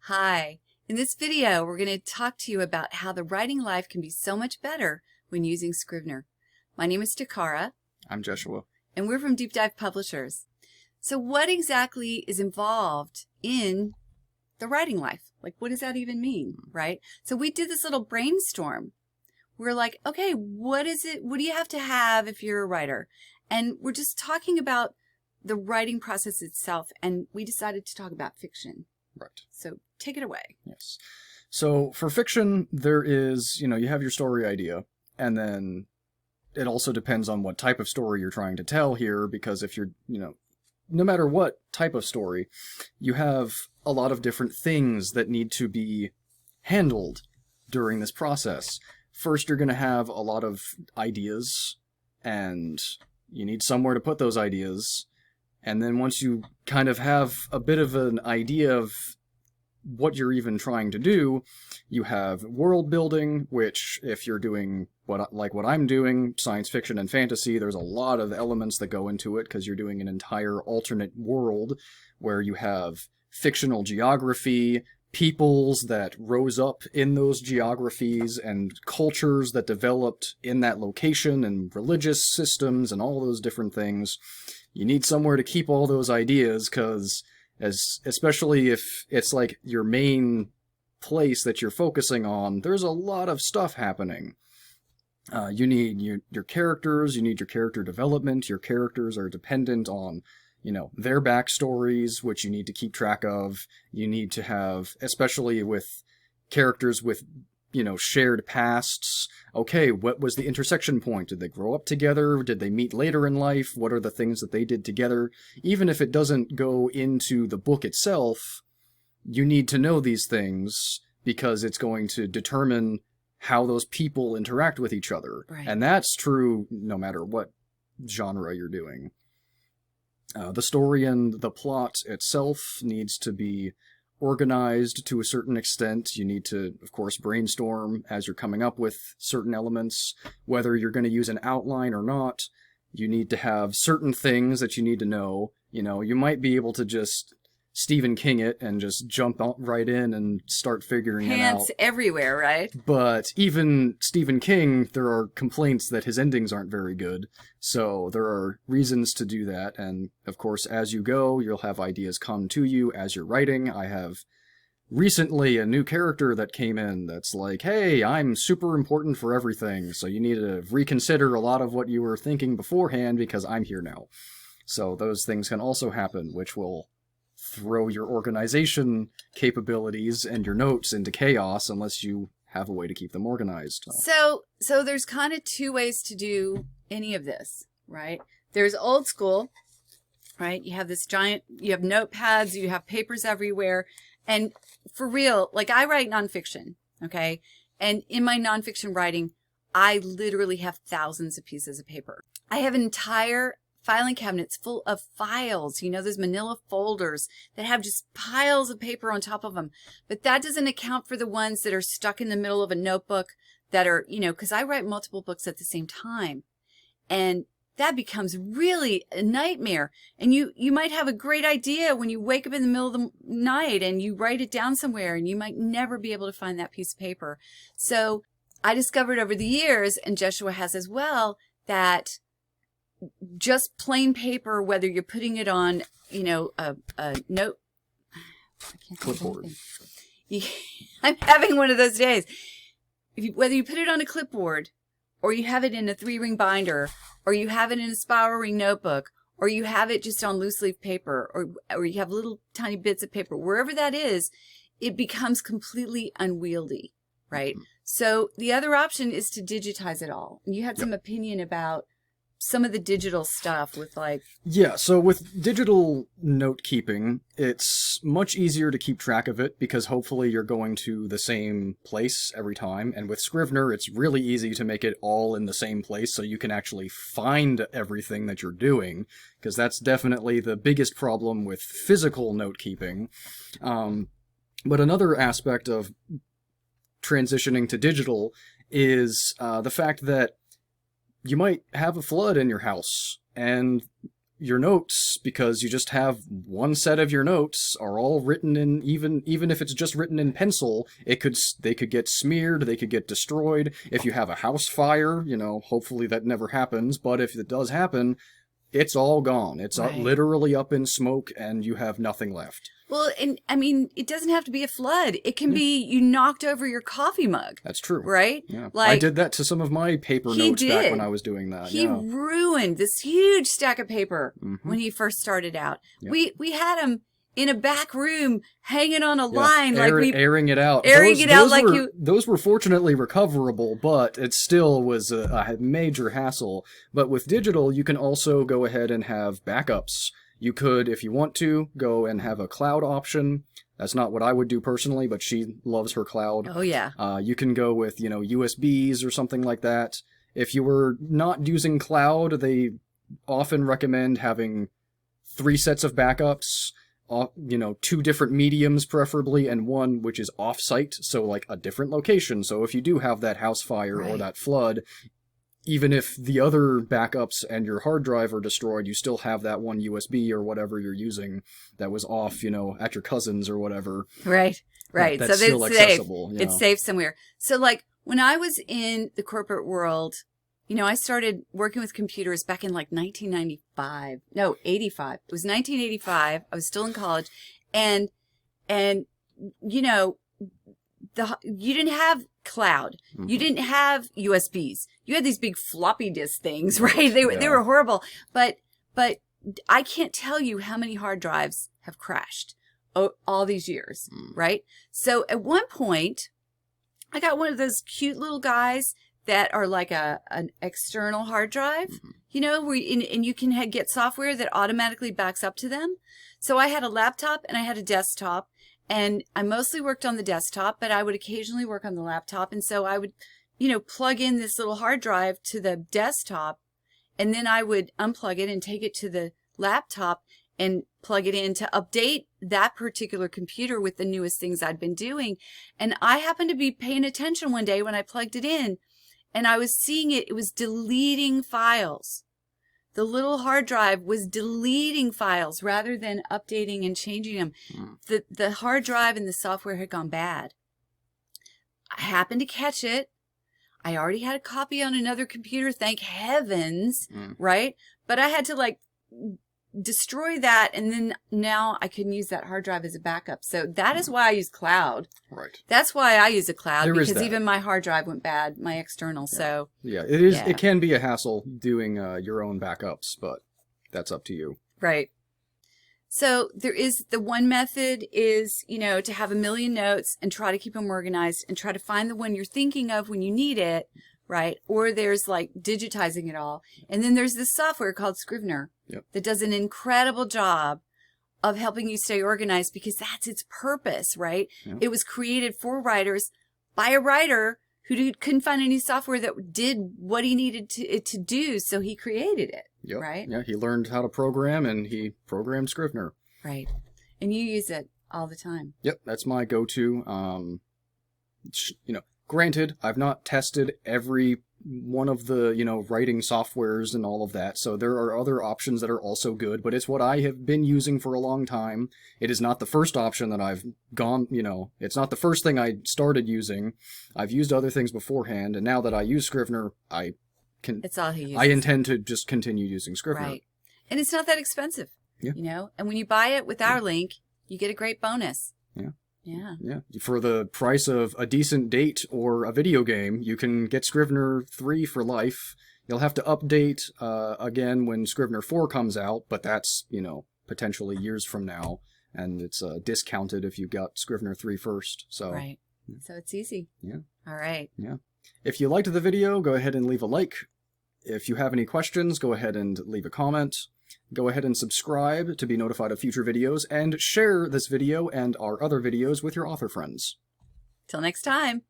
Hi, in this video we're going to talk to you about how the writing life can be so much better when using Scrivener. My name is Takara. I'm Joshua. And we're from Deep Dive Publishers. So what exactly is involved in the writing life? Like, what does that even mean, right? So we did this little brainstorm. We're like, okay, what is it? What do you have to have if you're a writer? And we're just talking about the writing process itself, and we decided to talk about fiction. Right. So take it away. Yes. So for fiction, there is, you have your story idea, and then it also depends on what type of story you're trying to tell here, because if you're, no matter what type of story, you have a lot of different things that need to be handled during this process. First, you're going to have a lot of ideas, and you need somewhere to put those ideas. And then once you kind of have a bit of an idea of what you're even trying to do, you have world building, which if you're doing what I'm doing, science fiction and fantasy, there's a lot of elements that go into it because you're doing an entire alternate world where you have fictional geography, peoples that rose up in those geographies, and cultures that developed in that location, and religious systems and all those different things. You need somewhere to keep all those ideas, because especially if it's like your main place that you're focusing on, there's a lot of stuff happening. You need your characters, you need your character development. Your characters are dependent on, their backstories, which you need to keep track of. You need to have, especially with characters with, shared pasts. Okay, what was the intersection point? Did they grow up together? Did they meet later in life? What are the things that they did together? Even if it doesn't go into the book itself, you need to know these things because it's going to determine how those people interact with each other. Right. And that's true no matter what genre you're doing. The story and the plot itself needs to be organized to a certain extent. You need to, of course, brainstorm as you're coming up with certain elements, whether you're going to use an outline or not. You need to have certain things that you need to know. You might be able to just Stephen King it and just jump right in and start figuring it out. Pants everywhere, right? But even Stephen King, there are complaints that his endings aren't very good. So there are reasons to do that. And of course, as you go, you'll have ideas come to you as you're writing. I have recently a new character that came in that's like, hey, I'm super important for everything. So you need to reconsider a lot of what you were thinking beforehand because I'm here now. So those things can also happen, which will throw your organization capabilities and your notes into chaos unless you have a way to keep them organized. So there's kind of two ways to do any of this, right? There's old school, right? You have you have notepads, you have papers everywhere. And for real, like I write nonfiction, okay? And in my nonfiction writing, I literally have thousands of pieces of paper. I have an entire filing cabinets full of files, those manila folders that have just piles of paper on top of them. But that doesn't account for the ones that are stuck in the middle of a notebook that are, because I write multiple books at the same time. And that becomes really a nightmare. And you might have a great idea when you wake up in the middle of the night and you write it down somewhere, and you might never be able to find that piece of paper. So I discovered over the years, and Joshua has as well, that just plain paper, whether you're putting it on, a note, clipboard. I'm having one of those days. Whether you put it on a clipboard, or you have it in a 3-ring binder, or you have it in a spiral ring notebook, or you have it just on loose leaf paper, or you have little tiny bits of paper, wherever that is, it becomes completely unwieldy, right? Mm-hmm. So the other option is to digitize it all. And you had some opinion about some of the digital stuff with Yeah, so with digital note keeping, it's much easier to keep track of it because hopefully you're going to the same place every time. And with Scrivener, it's really easy to make it all in the same place so you can actually find everything that you're doing, because that's definitely the biggest problem with physical note keeping. But another aspect of transitioning to digital is the fact that you might have a flood in your house, and your notes, because you just have one set of your notes are all written in, even if it's just written in pencil, they could get smeared, they could get destroyed. If you have a house fire, hopefully that never happens, but if it does happen, it's all gone. It's literally up in smoke and you have nothing left. Well, and I mean, it doesn't have to be a flood. It can be you knocked over your coffee mug. That's true. Right? Yeah. I did that to some of my paper notes back when I was doing that. He ruined this huge stack of paper when he first started out. Yeah. We had him in a back room hanging on a line, airing it out. Those were fortunately recoverable, but it still was a major hassle. But with digital, you can also go ahead and have backups. You could, if you want to, go and have a cloud option. That's not what I would do personally, but she loves her cloud. Oh, yeah. You can go with, USBs or something like that. If you were not using cloud, they often recommend having 3 sets of backups, 2 different mediums preferably, and one which is off-site, so like a different location. So if you do have that house fire or that flood, even if the other backups and your hard drive are destroyed, you still have that one USB or whatever you're using that was off, at your cousin's or whatever. Right. That's so still accessible. It's safe somewhere. So like when I was in the corporate world, I started working with computers back in like 1995. No, 85. It was 1985. I was still in college. And you didn't have cloud. Mm-hmm. You didn't have USBs. You had these big floppy disk things, right? They were horrible. But I can't tell you how many hard drives have crashed all these years, right? So at one point, I got one of those cute little guys that are like an external hard drive, where and you can get software that automatically backs up to them. So I had a laptop and I had a desktop. And I mostly worked on the desktop, but I would occasionally work on the laptop. And so I would, plug in this little hard drive to the desktop, and then I would unplug it and take it to the laptop and plug it in to update that particular computer with the newest things I'd been doing. And I happened to be paying attention one day when I plugged it in, and I was seeing it was deleting files. The little hard drive was deleting files rather than updating and changing them. The hard drive and the software had gone bad. I happened to catch it. I already had a copy on another computer, thank heavens, right? But I had to destroy that, and then now I couldn't use that hard drive as a backup. So that is why I use cloud. Right. That's why I use a cloud, because even my hard drive went bad, my external. Yeah. So it is. Yeah. It can be a hassle doing your own backups, but that's up to you. Right. So there is the one method is, to have a million notes and try to keep them organized and try to find the one you're thinking of when you need it. Right. Or there's digitizing it all. And then there's this software called Scrivener that does an incredible job of helping you stay organized, because that's its purpose, right? Yep. It was created for writers by a writer who couldn't find any software that did what he needed it to do. So he created it. Yep. Right. Yeah. He learned how to program and he programmed Scrivener. Right. And you use it all the time. Yep. That's my go-to. Granted, I've not tested every one of the, writing softwares and all of that, so there are other options that are also good, but it's what I have been using for a long time. It is not the first option that I've gone, it's not the first thing I started using. I've used other things beforehand, and now that I use Scrivener, it's all he uses. I intend to just continue using Scrivener. Right. And it's not that expensive, and when you buy it with our link, you get a great bonus. Yeah. Yeah. Yeah. For the price of a decent date or a video game, you can get Scrivener 3 for life. You'll have to update again when Scrivener 4 comes out, but that's, potentially years from now. And it's discounted if you got Scrivener 3 first. So. Right. So it's easy. Yeah. All right. Yeah. If you liked the video, go ahead and leave a like. If you have any questions, go ahead and leave a comment. Go ahead and subscribe to be notified of future videos, and share this video and our other videos with your author friends. Till next time.